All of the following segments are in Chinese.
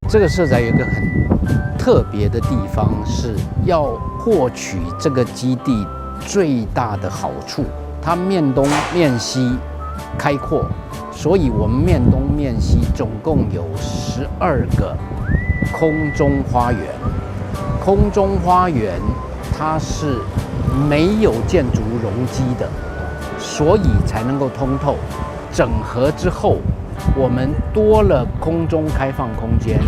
这个社宅有一个很特别的地方，是要获取这个基地最大的好处。它面东面西开阔，所以我们面东面西总共有12个空中花园。空中花园它是没有建筑容积的，所以才能够通透。整合之后，我们多了空中开放空间，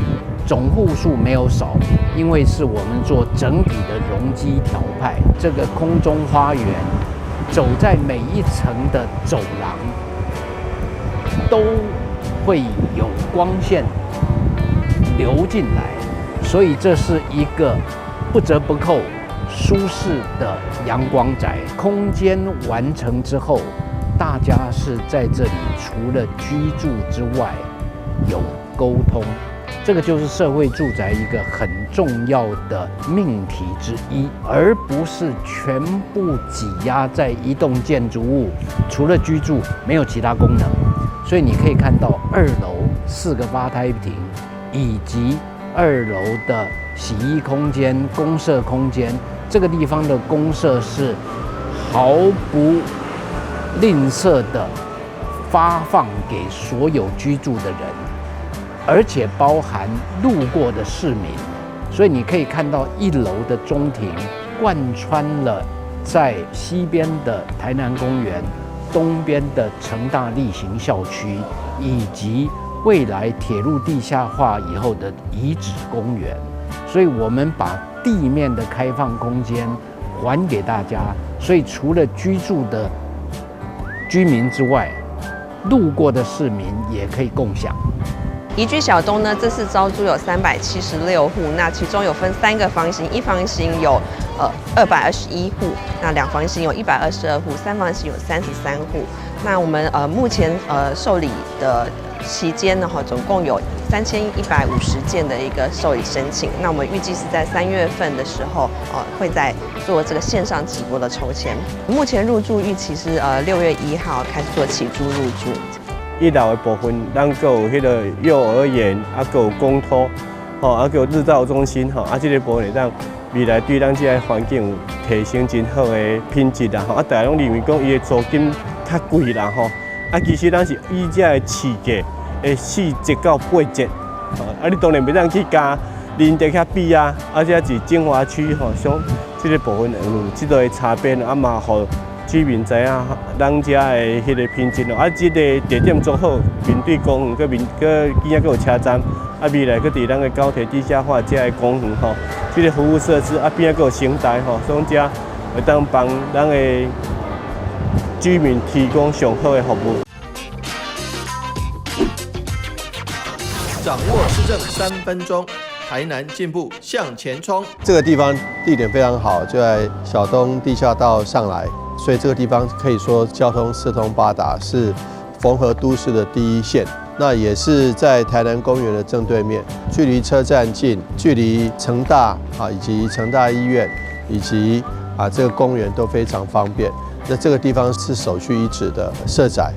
总户数没有少，因为是我们做整体的容积调派。这个空中花园走在每一层的走廊，都会有光线流进来，所以这是一个不折不扣舒适的阳光宅。空间完成之后，大家是在这里除了居住之外，有沟通，这个就是社会住宅一个很重要的命题之一，而不是全部挤压在一栋建筑物，除了居住没有其他功能。所以你可以看到2楼4个吧台亭，以及2楼的洗衣空间、公设空间。这个地方的公设是毫不吝啬的发放给所有居住的人，而且包含路过的市民。所以你可以看到1楼的中庭贯穿了在西边的台南公园、东边的成大力行校区，以及未来铁路地下化以后的遗址公园。所以我们把地面的开放空间还给大家，所以除了居住的居民之外，路过的市民也可以共享。宜居小东呢，这次招租有376户，那其中有分3个房型，一房型有221户，那2房型有122户，3房型有33户。那我们目前受理的期间呢，总共有3150件的一个受理申请。那我们预计是在3月份的时候，会在做这个线上直播的抽签。目前入住预期是6月1号开始做起租入住。1楼的部分，咱还有迄个幼儿园，还有公托，还有日照中心，这个部分让未来对咱这个环境有提升真好的品质啦，大家拢认为讲伊的租金较贵啦，其实咱是以这个市价的4折到8折，你当然袂当去加林地较比啊，且是精华区像这个部分有这个差别，嘛，互居民知影咱遮的迄个品质这个地点做好，面对公园，佮有车站，未来佮伫咱的高铁地下化遮的公园这个服务设施边佮有城台所以遮会当帮咱的居民提供上好的服务。掌握市政3分钟，台南进步向前冲。这个地方地点非常好，就在小东地下道上来，所以这个地方可以说交通四通八达，是缝合都市的第一线。那也是在台南公园的正对面，距离车站近，距离成大以及成大医院以及这个公园都非常方便。那这个地方是首屈一指的社宅。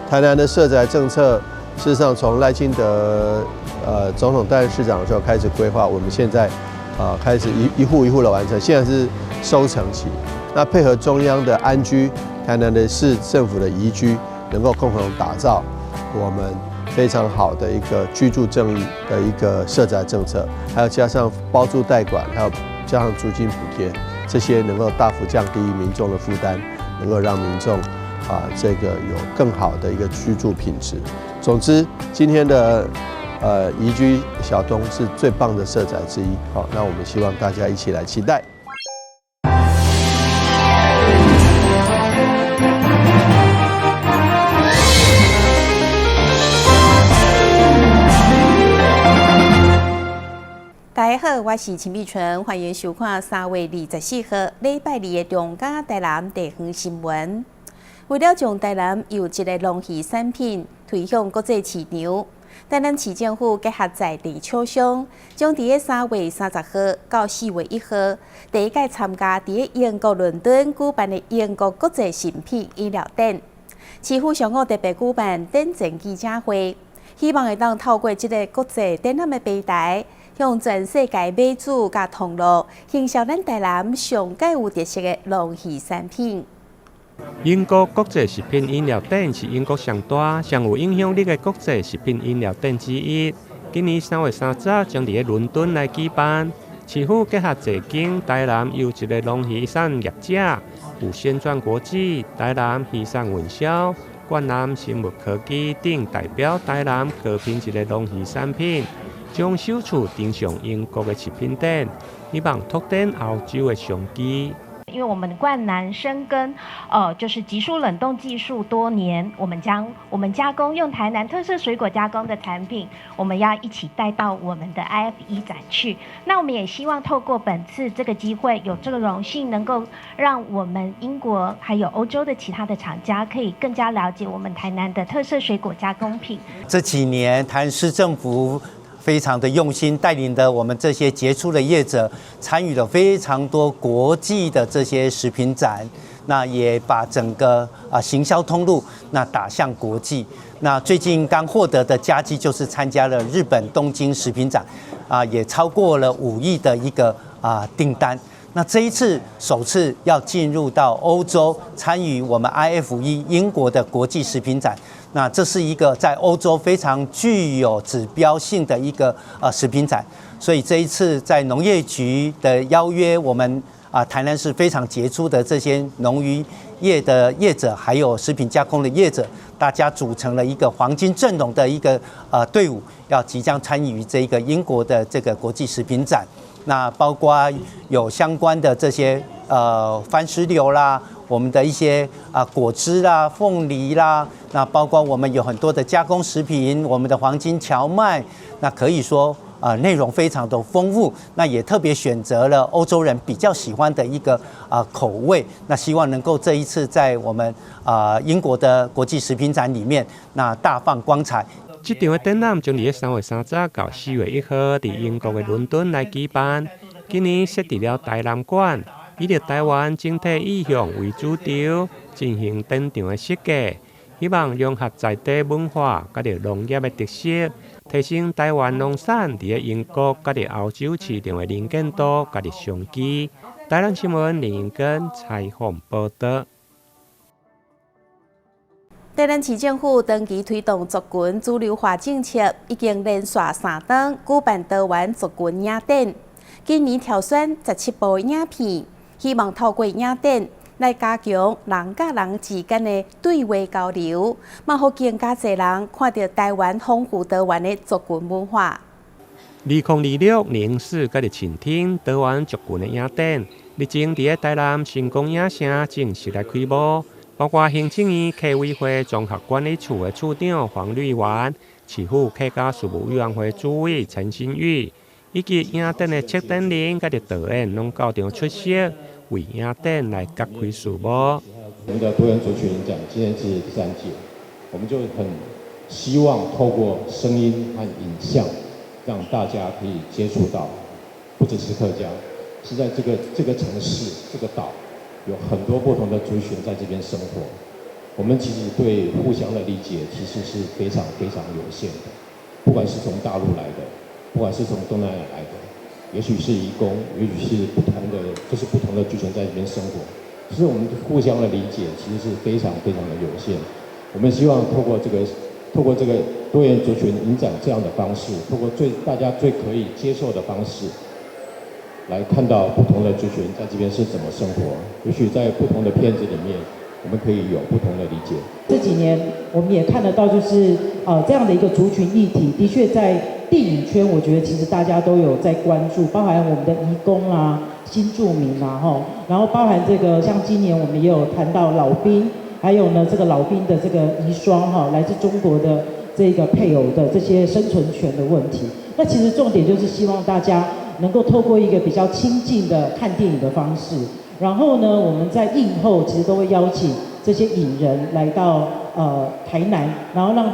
台南的社宅政策，事实上从赖清德总统担任市长的时候开始规划，我们现在开始一户一户的完成，现在是收成期。那配合中央的安居，台南的市政府的宜居，能够共同打造我们非常好的一个居住正义的一个社宅政策，还有加上包租代管，还有加上租金补贴，这些能够大幅降低民众的负担，能够让民众这个有更好的一个居住品质。总之，今天的宜居小东是最棒的社宅之一。好，那我们希望大家一起来期待。大家好，我是陈碧纯，欢迎收看3月24号礼拜2的中嘉台南地方新闻。为了将台南由一个农渔产品推向国际市场，台南市政府结合在地厂商，将伫个3月30号到4月1号第一届参加伫个英国伦敦举办的英国国际食品饮料展，市府上午特别举办展前记者会。希望会当透过这个国际展览的平台，向全世界买主甲通路行销咱台南上界有特色的农渔产品。英国国际食品饮料展是英国上大、上有影响力的国际食品饮料展之一。今年3月30日将伫伦敦来举办。市府结合济间台南优质的农渔产业者，有先转国际、台南渔产文销、冠南生物科技等代表台南高品质的农渔产品，将首次登上英国的食品展，希望拓展欧洲的商机。因为我们冠南深耕，就是急速冷冻技术多年，我们加工用台南特色水果加工的产品，我们要一起带到我们的 IFE 展去。那我们也希望透过本次这个机会，有这个荣幸，能够让我们英国还有欧洲的其他的厂家，可以更加了解我们台南的特色水果加工品。这几年台南市政府非常的用心，带领的我们这些杰出的业者参与了非常多国际的这些食品展，那也把整个行销通路那打向国际。那最近刚获得的佳绩就是参加了日本东京食品展，也超过了5亿的一个订单。那这一次首次要进入到欧洲参与我们 IFE 英国的国际食品展。那这是一个在欧洲非常具有指标性的一个食品展，所以这一次在农业局的邀约，我们台南市非常杰出的这些农渔业的业者，还有食品加工的业者，大家组成了一个黄金阵容的一个队伍，要即将参与这个英国的这个国际食品展。那包括有相关的这些番石榴啦，我们的一些果汁啦、凤梨啦，那包括我们有很多的加工食品，我们的黄金荞麦，那可以说内容非常的丰富。那也特别选择了欧洲人比较喜欢的一个口味，那希望能够这一次在我们英国的国际食品展里面，那大放光彩。这场的展览将伫3月30日到4月1号伫英国的伦敦来举办。今年设置了台南馆，以台湾整体意向为主轴，进行展场的设计，希望融合在地文化甲农业的特色，提升台湾农产伫英国甲欧洲市场的能见度甲商机。台南新闻林英根采访报道。台南市政府长期推动族群主流化政策，已经连续3档举办多元族群影展。今年挑选17部影片，希望透过影展来加强人甲人之间的对话交流，嘛，互更加侪人看到台湾丰富多元的族群文化。2026年4甲晴天多元族群的影展，日前伫台南成功影城正式来开幕。包括行政院客委会综合管理处的处长黄绿元、市府客家事务委员会主委陈新宇，以及影展的策展人甲导演拢到场出席，为影展来揭开序幕。我们的多元族群影展今天是第3届，我们就很希望透过声音和影像，让大家可以接触到，不只是客家，是在这个城市这个岛。有很多不同的族群在这边生活，我们其实对互相的理解其实是非常非常有限的。不管是从大陆来的，不管是从东南亚来的，也许是移工，也许是不同的族群在这边生活，其实我们互相的理解其实是非常非常的有限。我们希望透过这个多元族群影展这样的方式，透过大家最可以接受的方式。来看到不同的族群在这边是怎么生活，也许在不同的片子里面，我们可以有不同的理解。这几年我们也看得到，就是这样的一个族群议题，的确在地理圈，我觉得其实大家都有在关注，包含我们的移工啊、新住民啊，然后包含这个像今年我们也有谈到老兵，还有呢这个老兵的这个遗孀来自中国的这个配偶的这些生存权的问题。那其实重点就是希望大家能够透过一个比较亲近的看电影的方式，然后呢，我们在映后其实都会邀请这些影人来到台南，然后让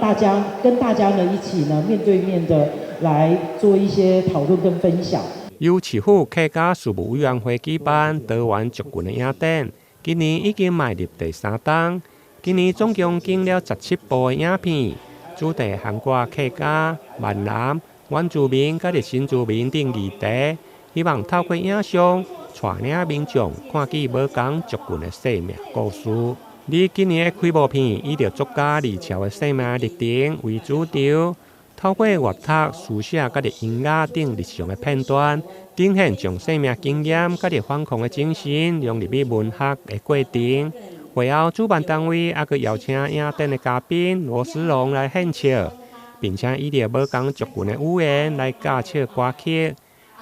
跟大家呢一起呢面对面的来做一些讨论跟分享。由市府客家事务委员会举办多元族群的影展，今年已经迈入第3档。今年总共经了17部的影片，主题涵盖客家、闽南、原住民、甲新住民等议题，希望透过影像，带领民众看见无同族群的生命故事。以今年的开幕片以着作家李朝的生命历程为主轴，透过阅读、书写、甲音乐等日常的片段，展现将生命经验、甲反抗的精神融入于文学的过程。会后，主办单位还佫邀请影展的嘉宾罗斯龙来献唱，并且以着无同族群的语言来教唱歌曲。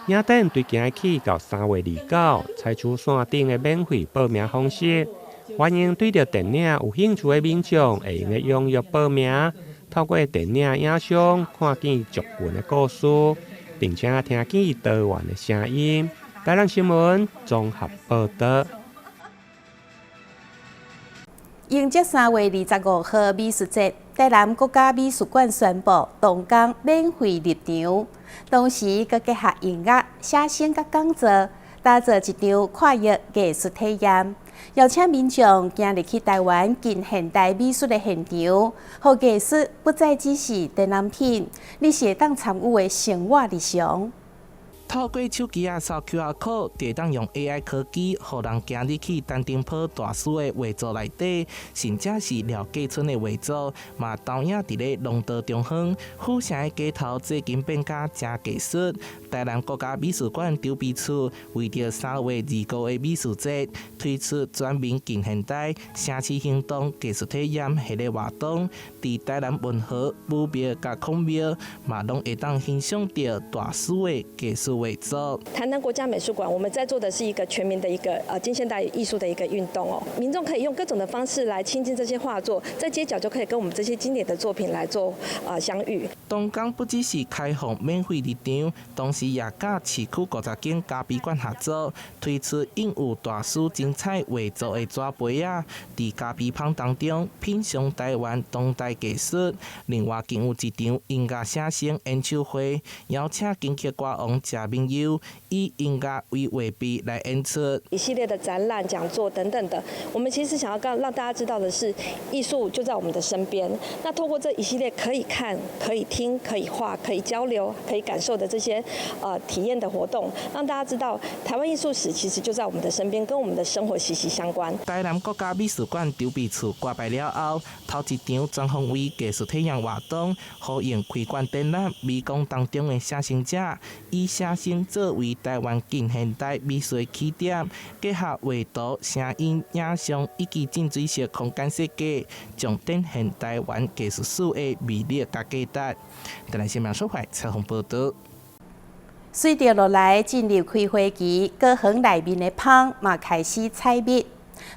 影展对今日起到3月29，采取线顶的免费报名方式，欢迎对着电影有兴趣的民众会用踊跃报名，透过电影影像看见族群的故事，并且听见多元的声音。台南新闻综合报道。迎接3月25号美术节，台南国家美术馆宣布动工免费入场，同时佮结合音乐、写生佮讲座，打造一场跨越艺术体验，邀请民众走入去台湾近现代美术的现场，让艺术不再只是展览品，你是会当参与的生活日常。透过手机扫 QR code， 就当用 AI 科技，让人行入去丹顶坡大师的画作内底，甚至是廖家村的画作，嘛投影伫咧龙道中央，府城的街头最近变甲真艺术。台南国家美术馆筹备处为着3月25的美术节，推出全民近现代城市行动艺术体验系列活动，伫台南文河、武庙甲孔庙，嘛拢会当欣赏到大师的艺术。台南国家美术馆，我们在做的是一个全民的一个近现代艺术的一个运动哦。民众可以用各种的方式来亲近这些画作，在街角就可以跟我们这些经典的作品来做相遇。东港不只是开放免费入场，同时也甲市区50间咖啡馆合作，推出印有大师精彩画作的纸杯啊，伫咖啡棚当中品尝台湾当代艺术。另外，更有一场音乐写生演唱会，邀请京剧歌王谢明友以音乐为画笔来演出一系列的展览、讲座等等的。我们其实想要让大家知道的是，艺术就在我们的身边。那透过这一系列可以看、可以听、可以画、可以交流、可以感受的这些体验的活动，让大家知道台湾艺术史其实就在我们的身边，跟我们的生活息息相关。台南国家美术馆筹备处挂牌了后，头一场专项为艺术体验活动，呼应开馆展览美工当中的写生者，以写生作为台湾近现代美术的起点，结合画图、声音、影像以及浸水式空间设计，将展现台湾艺术史的魅力甲价值。台南新闻收回采访报道。随着落来进入开花期，高雄内面的芳嘛开始采蜜。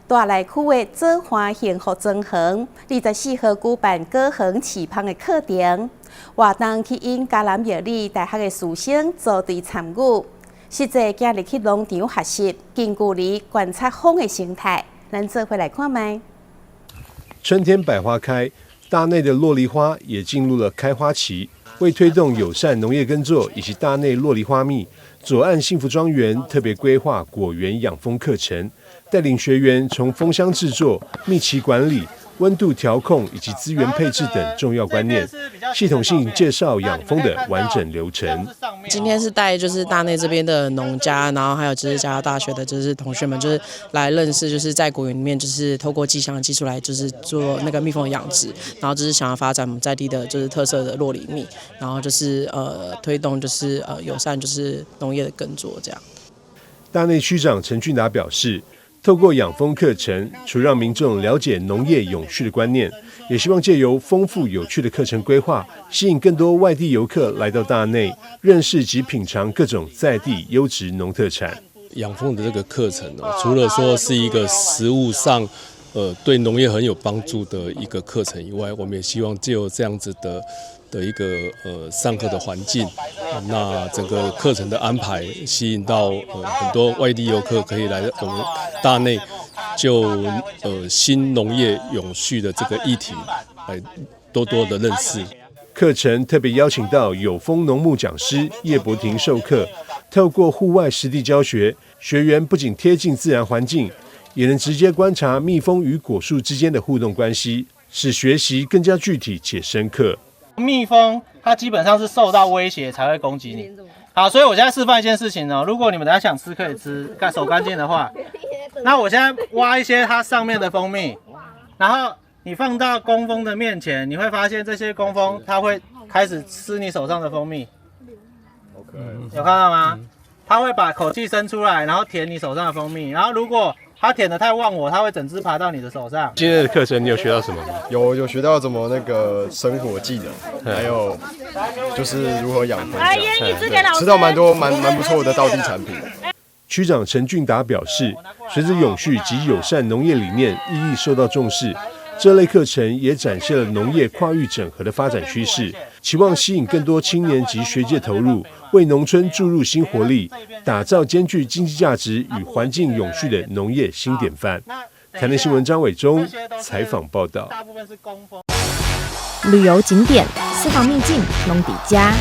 大内区的做花幸福庄园24号举办高雄市芳的课程，活动去因嘉南药理大学的师生组队参与，实际走入去农场学习，近距离观察风的生态。咱做回来看卖。春天百花开，大内的洛梨花也进入了开花期。为推动友善农业耕作以及大内洛梨花蜜，左岸幸福庄园特别规划果园养蜂课程，带领学员从蜂箱制作、蜜期管理、温度调控以及资源配置等重要观念，系统性介绍养蜂的完整流程。今天是带就是大内这边的农家，然后还有就是嘉义大学的就是同学们，就是来认识就是在果园里面就是透过机箱的技术来就是做那个蜜蜂的养殖，然后就是想要发展我们在地的就是特色的洛梨蜜，然后就是推动就是友善就是农业的耕作这样。大内区长陈俊达表示，透过养蜂课程，除让民众了解农业永续的观念，也希望借由丰富有趣的课程规划，吸引更多外地游客来到大内，认识及品尝各种在地优质农特产。养蜂的这个课程除了说是一个实务上对农业很有帮助的一个课程以外，我们也希望借由这样子的一个上课的环境，那整个课程的安排吸引到很多外地游客可以来我们大内，就新农业永续的这个议题来多多的认识。课程特别邀请到有蜂农牧讲师叶伯庭授课，透过户外实地教学，学员不仅贴近自然环境，也能直接观察蜜蜂与果树之间的互动关系，使学习更加具体且深刻。蜜蜂它基本上是受到威胁才会攻击你。好，所以我现在示范一件事情哦，如果你们等下想吃可以吃，手干净的话，那我现在挖一些它上面的蜂蜜，然后你放到工蜂的面前，你会发现这些工蜂它会开始吃你手上的蜂蜜。有看到吗？它会把口气伸出来，然后舔你手上的蜂蜜，然后如果它舔得太忘我，它会整只爬到你的手上。今天的课程你有学到什么吗？有学到怎么那个生火技能，还有就是如何养蜂，吃到蛮多蛮不错的道地产品。区长陈俊达表示，随着永续及友善农业理念日益受到重视，这类课程也展现了农业跨域整合的发展趋势，期望吸引更多青年及学界投入，为农村注入新活力，打造兼具经济价值与环境永续的农业新典范。台南新闻张伟忠采访报道。旅游景点、私房秘境、农底家，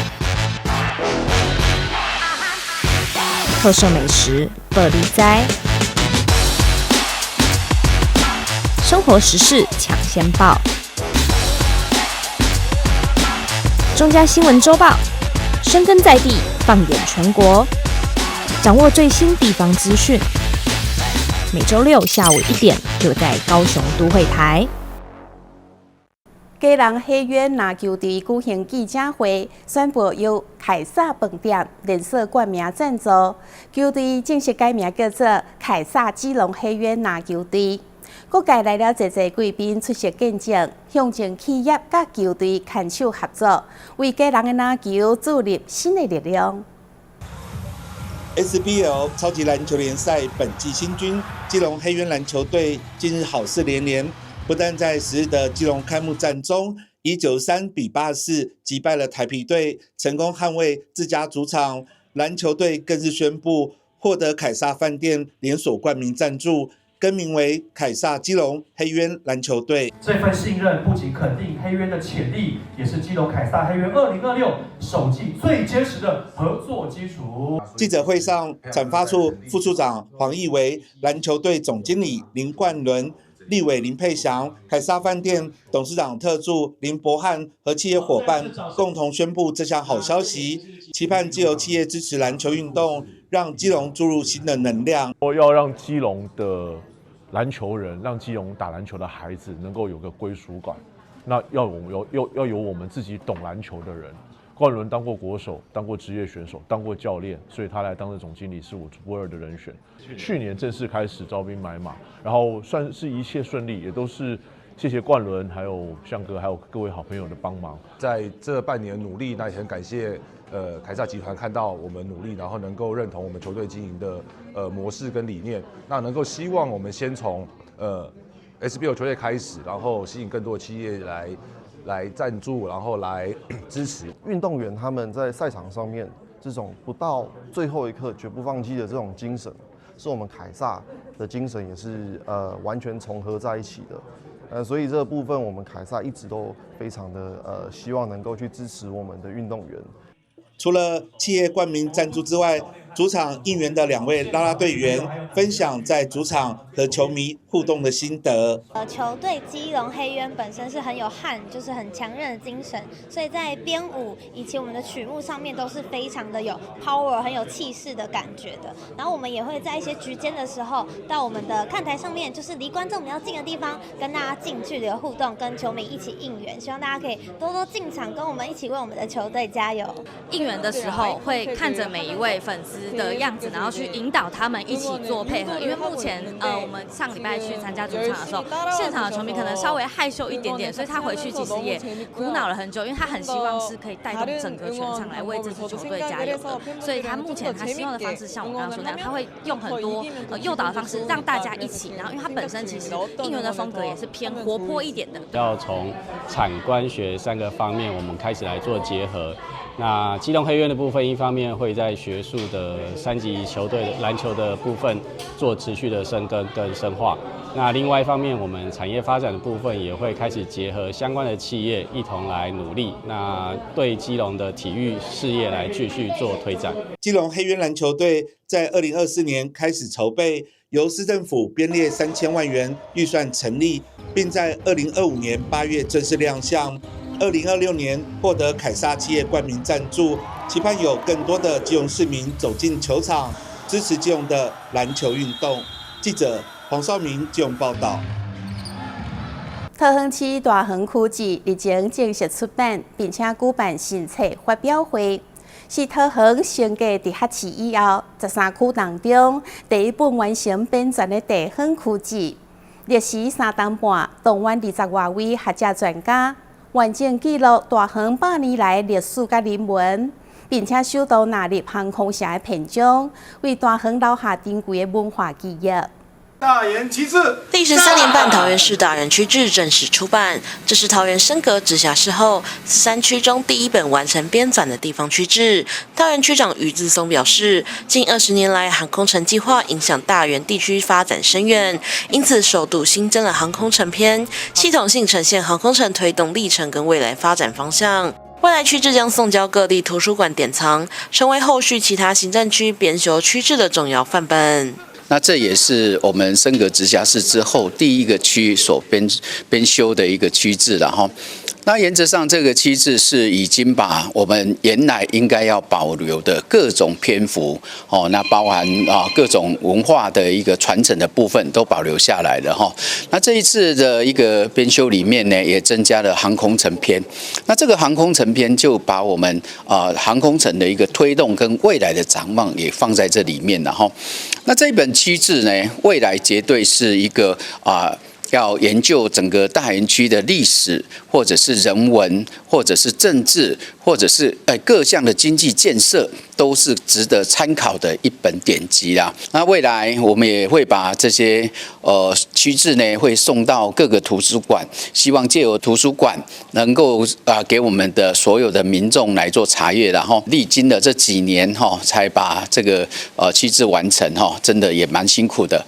特色美食、乐力哉，生活时事抢先报。中嘉新闻周报，深耕在地，放眼全国，掌握最新地方资讯。每周六下午1点，就在高雄都会台。基隆戏院篮球队举行记者会，宣布由凯撒饭店连锁冠名赞助，球队正式改名叫做凯撒基隆戏院篮球队。各界来了侪贵宾出席见证，象征企业甲球队牵手合作，为基隆的篮球注入新的力量。SBL 超级篮球联赛本季新军基隆黑鸢篮球队近日好事连连，不但在10日的基隆开幕战中以93比84击败了台啤队，成功捍卫自家主场。篮球队更是宣布获得凯撒饭店连锁冠名赞助，更名为凯撒基隆黑鸢篮球队。这份信任不仅肯定黑鸢的潜力，也是基隆凯撒黑鸢2026首季最坚实的合作基础。记者会上阐发出副处长黄义维、篮球队总经理林冠伦、立委林佩祥、凯撒饭店董事长特助林博翰和企业伙伴共同宣布这项好消息，期盼藉由企业支持篮球运动，让基隆注入新的能量。要让基隆的篮球人，让基隆打篮球的孩子能够有个归属感，那要有我们自己懂篮球的人。冠伦当过国手，当过职业选手，当过教练，所以他来当的总经理是我不二的人选。去年正式开始招兵买马，然后算是一切顺利，也都是谢谢冠伦，还有向哥，还有各位好朋友的帮忙。在这半年努力，那也很感谢凯撒集团看到我们努力，然后能够认同我们球队经营的模式跟理念，那能够希望我们先从SBL 球队开始，然后吸引更多企业来赞助，然后来支持运动员他们在赛场上面这种不到最后一刻绝不放弃的这种精神，是我们凯撒的精神，也是完全重合在一起的。所以这个部分我们凯撒一直都非常的希望能够去支持我们的运动员。除了企业冠名赞助之外，主场应援的2位啦啦队员分享在主场和球迷互动的心得。球队基隆黑鸢本身是很有悍，就是很强韧的精神，所以在编舞以及我们的曲目上面都是非常的有 power、很有气势的感觉的。然后我们也会在一些局间的时候，到我们的看台上面，就是离观众比较近的地方，跟大家近距离的互动，跟球迷一起应援。希望大家可以多多进场，跟我们一起为我们的球队加油。应援的时候会看着每一位粉丝的样子，然后去引导他们一起做配合。因为目前我们上礼拜去参加主场的时候，现场的球迷可能稍微害羞一点点，所以他回去其实也苦恼了很久，因为他很希望是可以带动整个全场来为这支球队加油的。所以他目前他希望的方式，像我刚刚说那样，他会用很多诱导的方式让大家一起。然后因为他本身其实应援的风格也是偏活泼一点的。要从产官学3个方面我们开始来做结合。那基隆黑鸢的部分，一方面会在学术的3级球队的篮球的部分做持续的深耕跟深化。那另外一方面，我们产业发展的部分也会开始结合相关的企业一同来努力。那对基隆的体育事业来继续做推展。基隆黑鸢篮球队在2024年开始筹备，由市政府编列3000万元预算成立，并在2025年8月正式亮相。2026年获得凯撒企业冠名赞助，期盼有更多的基隆市民走进球场，支持基隆的篮球运动。记者黄少明基隆报道。桃园市大园区志日前正式出版，并且举办新册发表会，是桃园升格地下市以后13区当中第一本完成编纂的地园区志，历时3年半，动员20多位学者专家。完整记录大园100年来历史甲人文，并且首度纳入航空社的篇章，为大园留下珍贵的文化记忆。大园旗帜，历时3年半，桃园市大园区志正式出版。这是桃园升格直辖市后13区中第一本完成编纂的地方区志。桃园区长于志松表示，近20年来航空城计划影响大园地区发展深远，因此首度新增了航空城篇，系统性呈现航空城推动历程跟未来发展方向。未来区志将送交各地图书馆典藏，成为后续其他行政区编修区志的重要范本。那这也是我们升格直辖市之后第一个区所编修的一个区志了哈。那原则上，这个区志是已经把我们原来应该要保留的各种篇幅哦，那包含各种文化的一个传承的部分都保留下来了哈。那这一次的一个编修里面呢，也增加了航空城篇。那这个航空城篇就把我们航空城的一个推动跟未来的展望也放在这里面了哈。那这本区志呢，未来绝对是一个要研究整个大园区的历史，或者是人文，或者是政治，或者是各项的经济建设，都是值得参考的一本典籍啦。那未来我们也会把这些区志呢，会送到各个图书馆，希望借由图书馆能够给我们的所有的民众来做查阅，然后历经了这几年才把这个区志完成真的也蛮辛苦的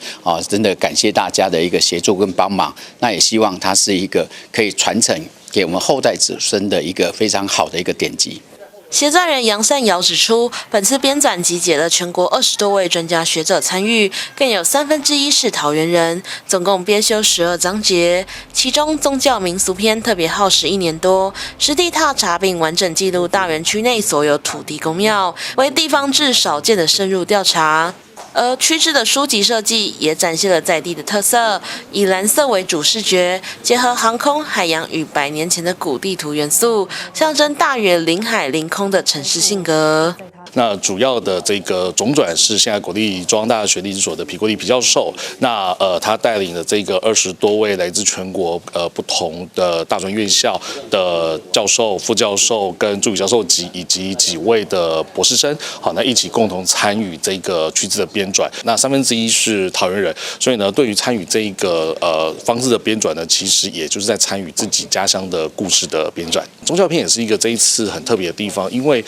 真的感谢大家的一个协助跟帮忙。那也希望它是一个可以传承给我们后代子孙的一个非常好的一个典籍。协撰人杨善尧指出，本次编纂集结了全国20多位专家学者参与，更有1/3是桃园人，总共编修12章节，其中宗教民俗篇特别耗时1年多，实地踏查并完整记录大园区内所有土地公庙，为地方志少见的深入调查。而区志的书籍设计也展现了在地的特色，以蓝色为主视觉，结合航空、海洋与100年前的古地图元素，象征大园临海临空的城市性格。那主要的这个总转是现在国立中央大学历史所的皮国立皮教授，那他带领的这个20多位来自全国不同的大专院校的教授、副教授跟助理教授以及几位的博士生，好，那一起共同参与这个区志的编纂。那1/3是桃园人，所以呢，对于参与这一个方式的编纂呢，其实也就是在参与自己家乡的故事的编纂。宗教篇也是一个这一次很特别的地方，因为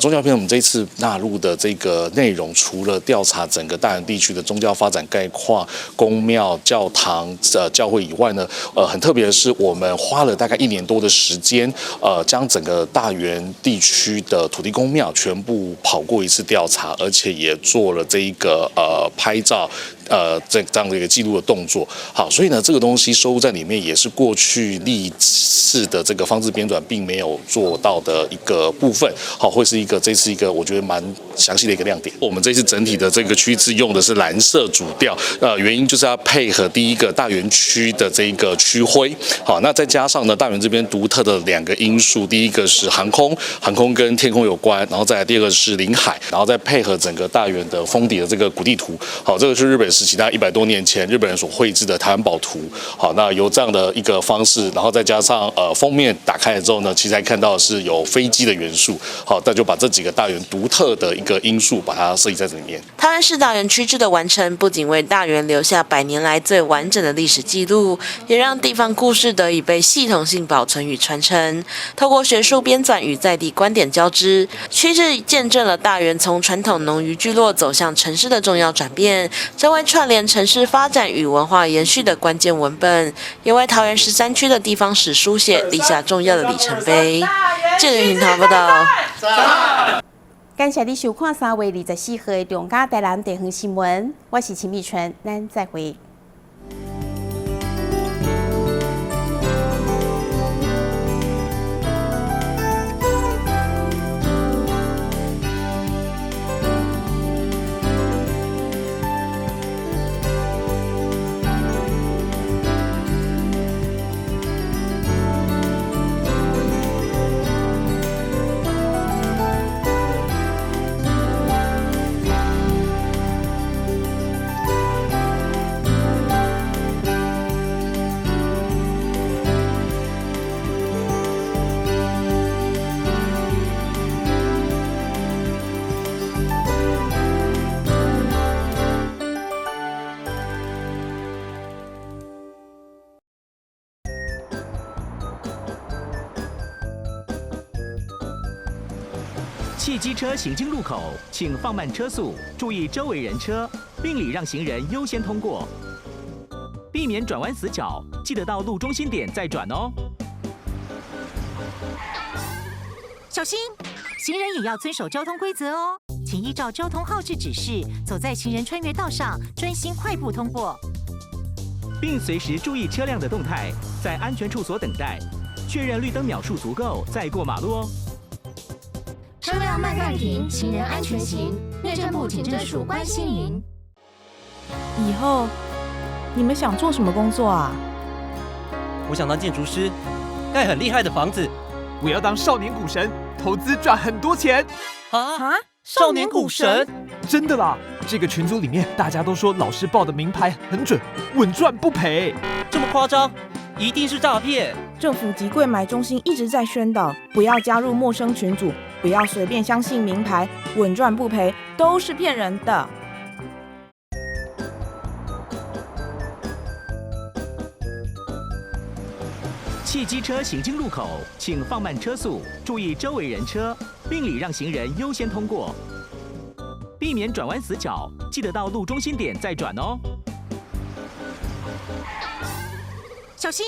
宗教篇我们这一次纳入的这个内容，除了调查整个大园地区的宗教发展概况、宫庙、教堂、教会以外呢，很特别的是，我们花了大概1年多的时间，将整个大园地区的土地公庙全部跑过一次调查，而且也做了这一个拍照。这样的一个记录的动作，好，所以呢，这个东西收入在里面，也是过去历次的这个方志编纂并没有做到的一个部分，好，会是这次一个我觉得蛮详细的一个亮点。我们这次整体的这个区志用的是蓝色主调，原因就是要配合第一个大园区的这个区徽，好，那再加上呢大园这边独特的2个因素，第一个是航空跟天空有关，然后再来第二个是临海，然后再配合整个大园的封底的这个古地图，好，这个是日本时期，大概100多年前日本人所绘制的台湾宝图。好，那由这样的一个方式，然后再加上封面打开了之后呢，其实还看到的是有飞机的元素。好，那就把这几个大园独特的一个因素把它设计在这里面。桃园市大园区制的完成，不仅为大园留下100年来最完整的历史记录，也让地方故事得以被系统性保存与传承。透过学术编纂与在地观点交织，区制见证了大园从传统农渔聚落走向城市的重要转变，成为串联城市发展与文化延续的关键文本，也为桃园13区的地方史书写立下重要的里程碑。记者云涛报道。感谢你收看3月24号的中嘉台南地方新闻，我是秦碧纯，咱再会。汽机车行经路口，请放慢车速，注意周围人车，并礼让行人优先通过，避免转弯死角。记得到路中心点再转哦。小心，行人也要遵守交通规则哦，请依照交通号志指示，走在行人穿越道上，专心快步通过，并随时注意车辆的动态，在安全处所等待，确认绿灯秒数足够再过马路哦。车辆慢暂停，行人安全行。内政部警政署关心您。以后你们想做什么工作啊？我想当建筑师，盖很厉害的房子。我要当少年股神，投资赚很多钱。啊！少年股神？真的啦！这个群组里面大家都说老师报的名牌很准，稳赚不赔。这么夸张？一定是诈骗！政府及柜买中心一直在宣导，不要加入陌生群组，不要随便相信名牌，稳赚不赔都是骗人的。汽机车行经路口，请放慢车速，注意周围人车，并礼让行人优先通过，避免转弯死角。记得到路中心点再转哦。小心，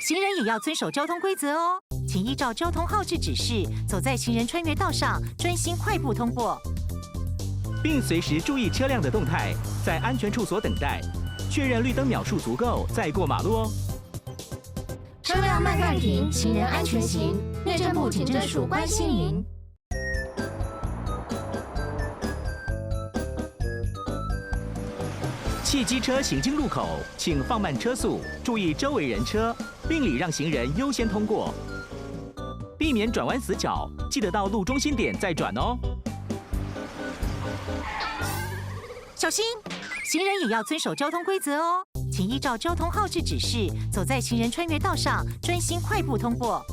行人也要遵守交通规则哦，请依照交通号志指示，走在行人穿越道上，专心快步通过，并随时注意车辆的动态，在安全处所等待，确认绿灯秒数足够再过马路哦。车辆慢暂停，行人安全行。内政部警政署关心您。汽机车行经路口，请放慢车速，注意周围人车，并礼让行人优先通过，避免转弯死角。记得到路中心点再转哦。小心，行人也要遵守交通规则哦，请依照交通号志指示，走在行人穿越道上，专心快步通过，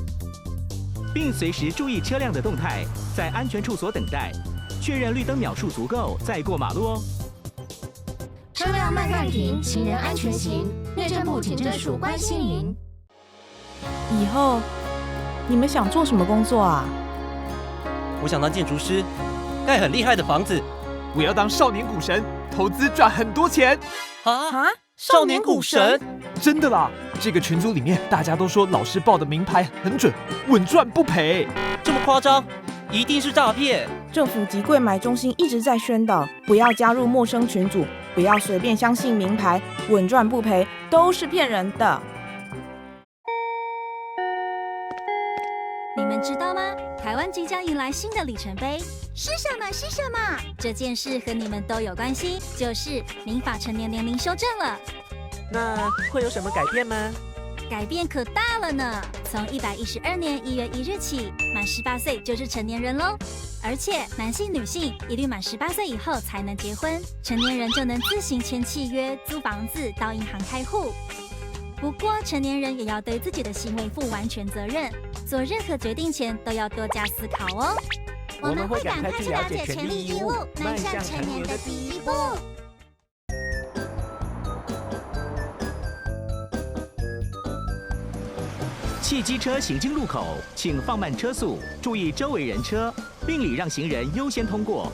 并随时注意车辆的动态，在安全处所等待，确认绿灯秒数足够再过马路哦。车辆慢暂停，行人安全行。内政部警政署关心您。以后你们想做什么工作啊？我想当建筑师，盖很厉害的房子。我要当少年股神，投资赚很多钱。啊！少年股神？真的啦！这个群组里面大家都说老师报的名牌很准，稳赚不赔。这么夸张？一定是诈骗！政府及柜买中心一直在宣导，不要加入陌生群组，不要随便相信名牌，稳赚不赔都是骗人的。你们知道吗？台湾即将迎来新的里程碑，是什么？是什么？这件事和你们都有关系，就是民法成年年龄修正了。那会有什么改变吗？改变可大了呢！从112年1月1日起，满18岁就是成年人喽。而且男性、女性一律满18岁以后才能结婚，成年人就能自行签契约、租房子、到银行开户。不过，成年人也要对自己的行为负完全责任，做任何决定前都要多加思考哦。我们会赶快去了解权利义务，迈向成年的第一步。汽机车行经路口，请放慢车速，注意周围人车，并礼让行人优先通过，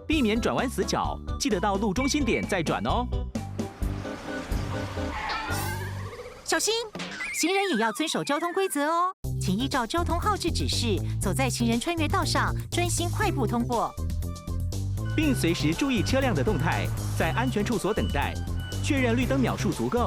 避免转弯死角，记得到路中心点再转哦。小心，行人也要遵守交通规则哦，请依照交通号志指示，走在行人穿越道上，专心快步通过，并随时注意车辆的动态，在安全处所等待，确认绿灯秒数足够。